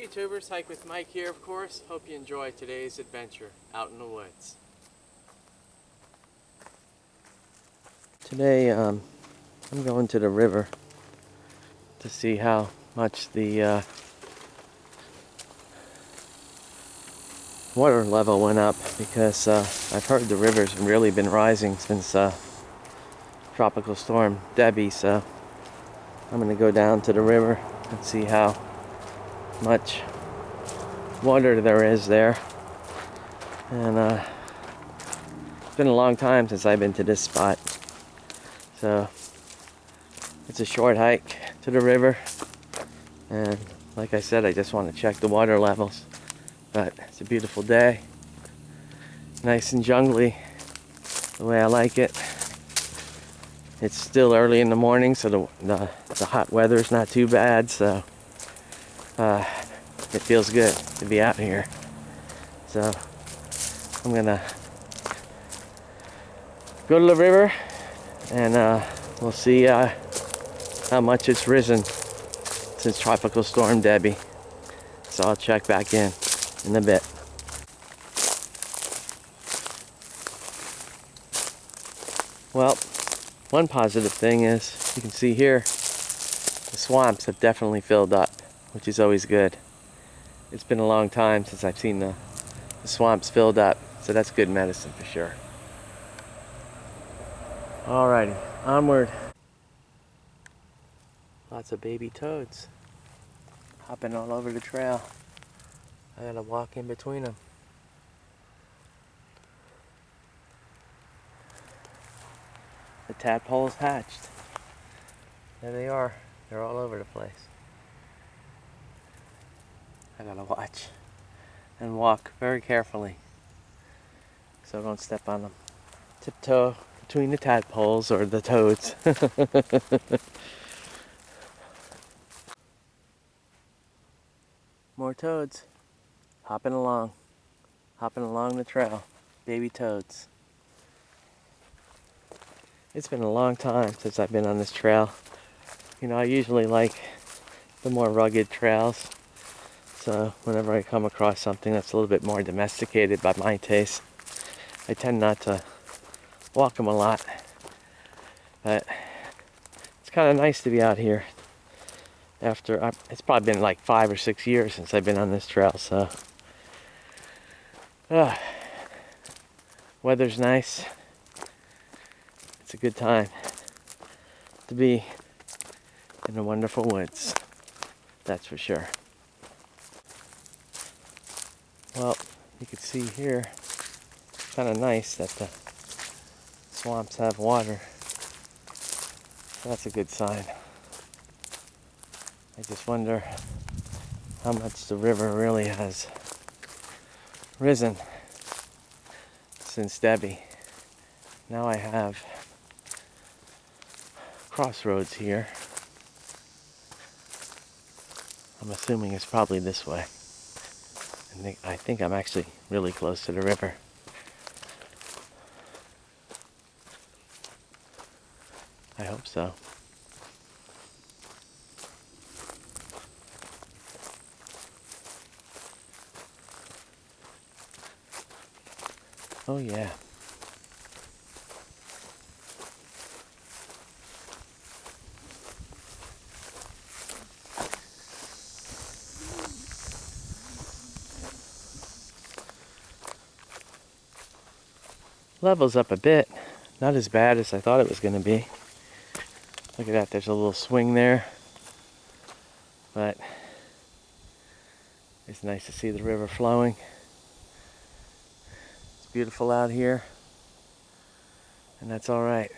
YouTubers, Hike with Mike here of course. Hope you enjoy today's adventure out in the woods. Today I'm going to the river to see how much the water level went up, because I've heard the river's really been rising since Tropical Storm Debby, so I'm going to go down to the river and see how much water there is there. And it's been a long time since I've been to this spot, so it's a short hike to the river, and like I said, I just want to check the water levels. But it's a beautiful day, nice and jungly, the way I like it. It's still early in the morning, so the hot weather's not too bad, so it feels good to be out here. So I'm gonna go to the river, and we'll see how much it's risen since Tropical Storm Debby. So I'll check back in a bit. Well, one positive thing is, you can see here, the swamps have definitely filled up, which is always good. It's been a long time since I've seen the swamps filled up, so that's good medicine for sure. Alrighty, onward. Lots of baby toads hopping all over the trail. I gotta walk in between them. The tadpoles hatched. There they are. They're all over the place. I gotta watch and walk very carefully so I don't step on them. Tiptoe between the tadpoles, or the toads. More toads hopping along the trail. Baby toads. It's been a long time since I've been on this trail. You know, I usually like the more rugged trails, so whenever I come across something that's a little bit more domesticated by my taste, I tend not to walk them a lot. But it's kind of nice to be out here after, it's probably been like 5 or 6 years since I've been on this trail, so weather's nice. It's a good time to be in the wonderful woods, that's for sure. Well, you can see here, it's kind of nice that the swamps have water. That's a good sign. I just wonder how much the river really has risen since Debby. Now I have crossroads here. I'm assuming it's probably this way. I think I'm actually really close to the river. I hope so. Oh yeah. Level's up a bit. Not as bad as I thought it was going to be. Look at that, there's a little swing there. But it's nice to see the river flowing. It's beautiful out here, and that's all right.